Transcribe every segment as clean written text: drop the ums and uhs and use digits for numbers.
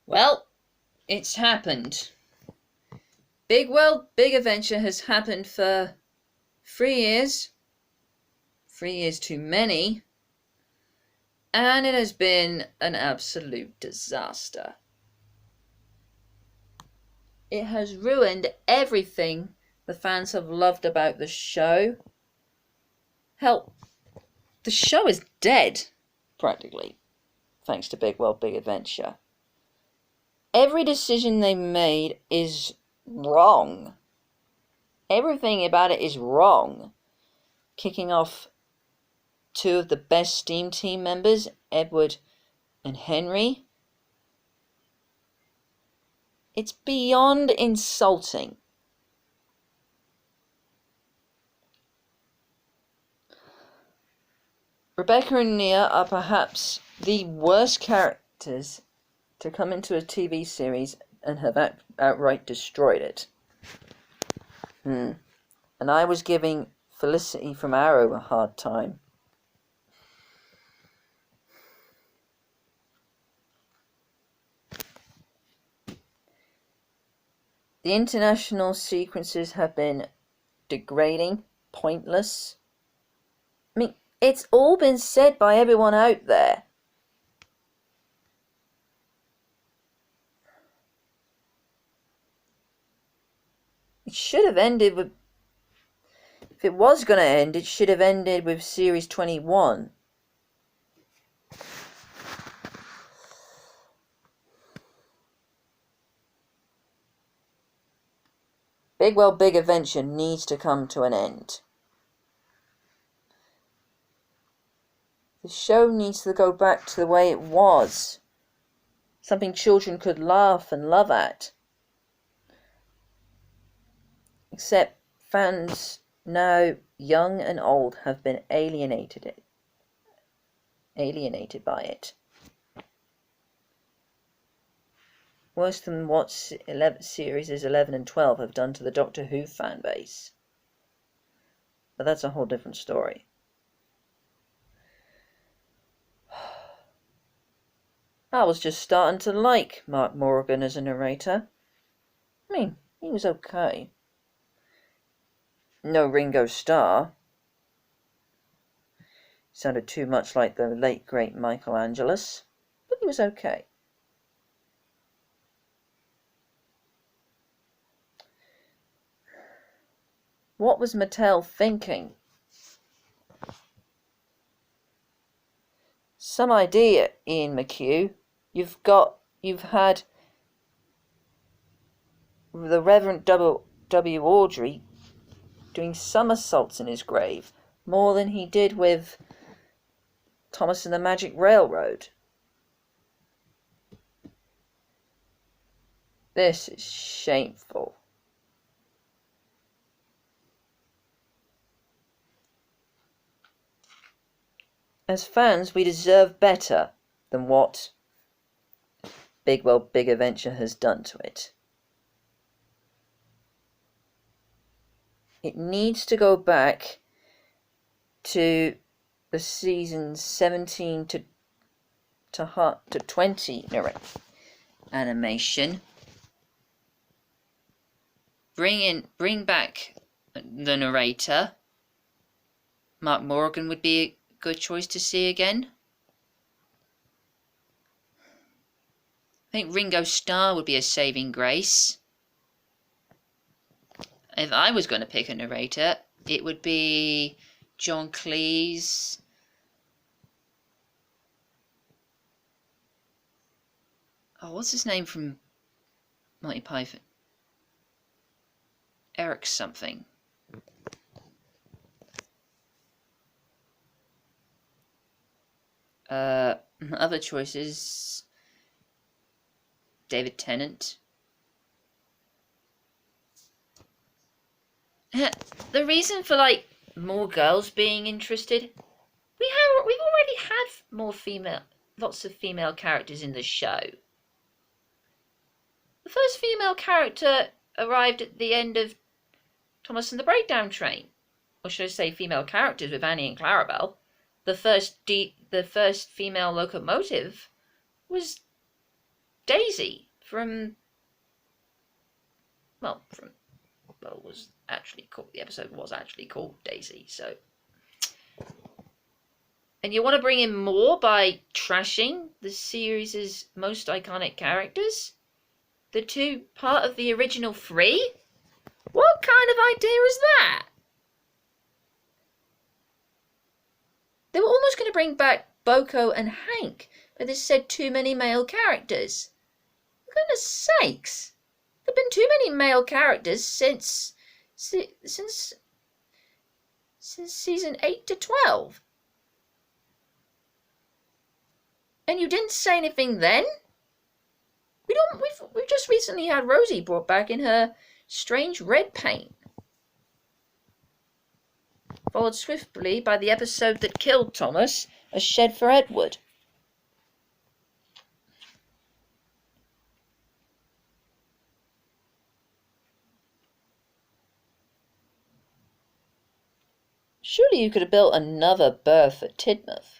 Well, it's happened. Big World, Big Adventure has happened for 3 years. 3 years too many. And it has been an absolute disaster. It has ruined everything the fans have loved about the show. Hell, the show is dead, practically, thanks to Big World, Big Adventure. Every decision they made is wrong. Everything about it is wrong. Kicking off two of the best Steam team members, Edward and Henry. It's beyond insulting. Rebecca and Nia are perhaps the worst characters to come into a TV series and have outright destroyed it. And I was giving Felicity from Arrow a hard time. The international sequences have been degrading, pointless. I mean, it's all been said by everyone out there. It should have ended with... If it was going to end, it should have ended with Series 21. Big World, Big Adventure needs to come to an end. The show needs to go back to the way it was. Something children could laugh and love at. Except fans, now young and old, have been alienated by it. Worse than what series 11 and 12 have done to the Doctor Who fan base. But that's a whole different story. I was just starting to like Mark Morgan as a narrator. I mean, he was okay. No Ringo Starr. Sounded too much like the late great Michael Angelos, but he was okay. What was Mattel thinking? Some idea, Ian McHugh. You've had the Reverend W. Awdry doing somersaults in his grave, more than he did with Thomas and the Magic Railroad. This is shameful. As fans, we deserve better than what Big World, Big Adventure has done to it. It needs to go back to the season 17 to 20 animation. Bring back the narrator. Mark Morgan would be a good choice to see again. I think Ringo Starr would be a saving grace. If I was going to pick a narrator, it would be John Cleese. Oh, what's his name from Monty Python? Eric something. Other choices: David Tennant. The reason for more girls being interested, we've already had lots of female characters in the show. The first female character arrived at the end of Thomas and the Breakdown Train, or should I say female characters with Annie and Clarabelle. The first female locomotive was Daisy from was actually called, the episode was actually called Daisy, so. And you want to bring in more by trashing the series' most iconic characters? The two part of the original three? What kind of idea is that? They were almost going to bring back Boko and Hank, but they said too many male characters. For goodness sakes. There have been too many male characters since season 8 to 12. And you didn't say anything then? We've just recently had Rosie brought back in her strange red paint. Followed swiftly by the episode that killed Thomas, A Shed for Edward. Surely you could have built another berth at Tidmouth.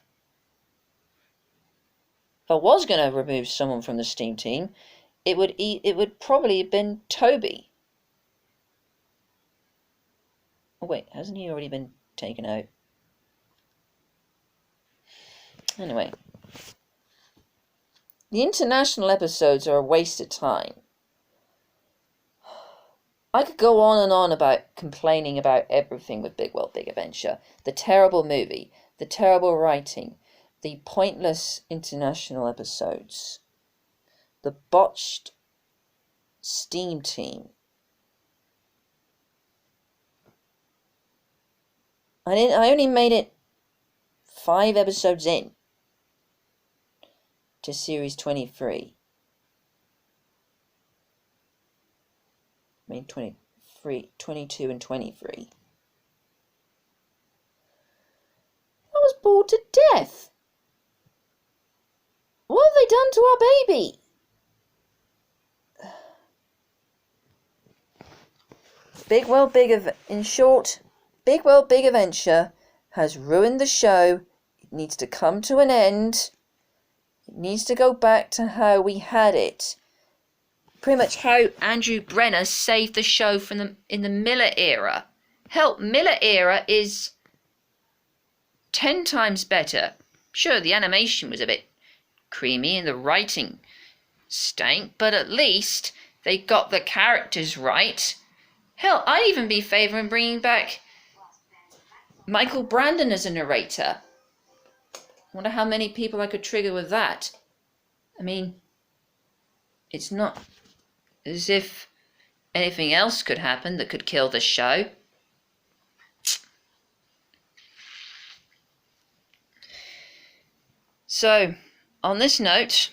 If I was going to remove someone from the Steam team, it would probably have been Toby. Oh wait, hasn't he already been taken out? Anyway. The international episodes are a waste of time. I could go on and on about complaining about everything with Big World Big Adventure. The terrible movie, the terrible writing, the pointless international episodes, the botched Steam team. I only made it 5 episodes in to series 23. I mean 23, 22 and 23. I was bored to death. What have they done to our baby? In short, Big World Big Adventure has ruined the show. It needs to come to an end. It needs to go back to how we had it. Pretty much how Andrew Brenner saved the show in the Miller era. Hell, Miller era is 10 times better. Sure, the animation was a bit creamy and the writing stank, but at least they got the characters right. Hell, I'd even be favouring bringing back Michael Brandon as a narrator. I wonder how many people I could trigger with that. I mean, it's not as if anything else could happen that could kill the show. So, on this note,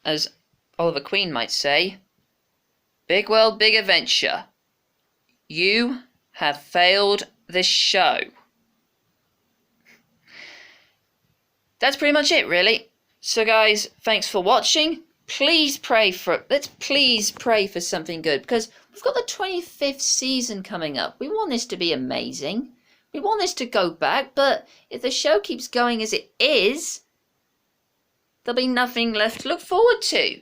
as Oliver Queen might say, Big World Big Adventure, you have failed this show. That's pretty much it, really. So guys, thanks for watching. Let's please pray for something good, because we've got the 25th season coming up. We want this to be amazing. We want this to go back, but if the show keeps going as it is, there'll be nothing left to look forward to.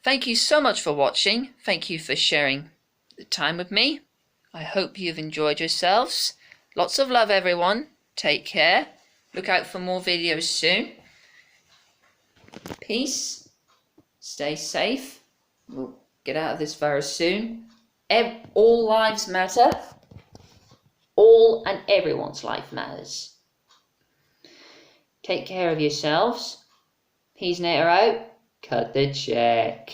Thank you so much for watching. Thank you for sharing the time with me. I hope you've enjoyed yourselves. Lots of love, everyone. Take care. Look out for more videos soon. Peace. Stay safe. We'll get out of this virus soon. All lives matter. All and everyone's life matters. Take care of yourselves. Peace Nater out. Cut the check.